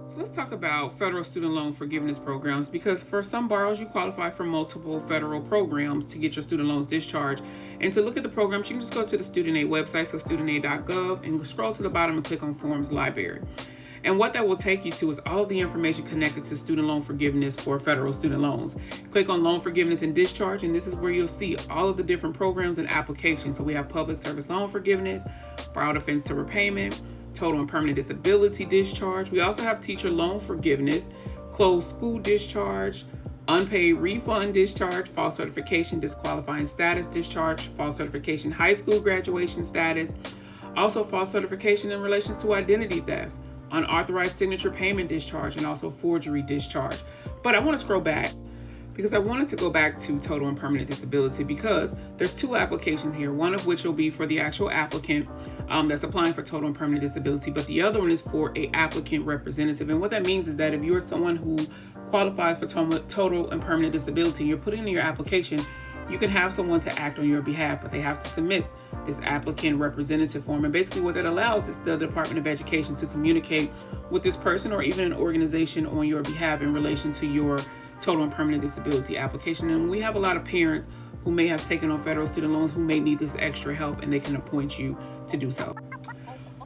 So let's talk about federal student loan forgiveness programs, because for some borrowers you qualify for multiple federal programs to get your student loans discharged. And to look at the programs, you can just go to the student aid website, so studentaid.gov, and scroll to the bottom and click on Forms Library. And what that will take you to is all of the information connected to student loan forgiveness for federal student loans. Click on Loan Forgiveness and Discharge, and this is where you'll see all of the different programs and applications. So we have Public Service Loan Forgiveness, Borrowed Offense to Repayment, Total and Permanent Disability Discharge. We also have Teacher Loan Forgiveness, Closed School Discharge, Unpaid Refund Discharge, False Certification Disqualifying Status Discharge, False Certification High School Graduation Status, also False Certification in relation to identity theft, Unauthorized Signature Payment Discharge, and also Forgery Discharge. But I want to scroll back because I wanted to go back to Total and Permanent Disability, because there's two applications here, one of which will be for the actual applicant that's applying for Total and Permanent Disability, but the other one is for a applicant representative. And what that means is that if you're someone who qualifies for Total and Permanent Disability and you're putting in your application, you can have someone to act on your behalf, but they have to submit this applicant representative form. And basically what that allows is the Department of Education to communicate with this person or even an organization on your behalf in relation to your Total and Permanent Disability application. And we have a lot of parents who may have taken on federal student loans who may need this extra help, and they can appoint you to do so.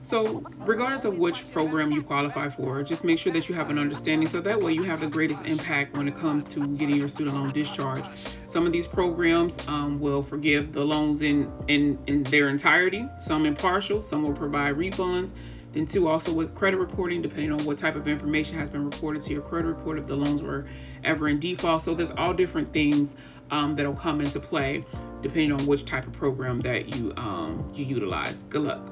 So regardless of which program you qualify for, just make sure that you have an understanding, so that way you have the greatest impact when it comes to getting your student loan discharged. Some of these programs will forgive the loans in their entirety, some in partial, some will provide refunds. Then too, also with credit reporting, depending on what type of information has been reported to your credit report, if the loans were ever in default. So there's all different things that'll come into play depending on which type of program that you utilize. Good luck.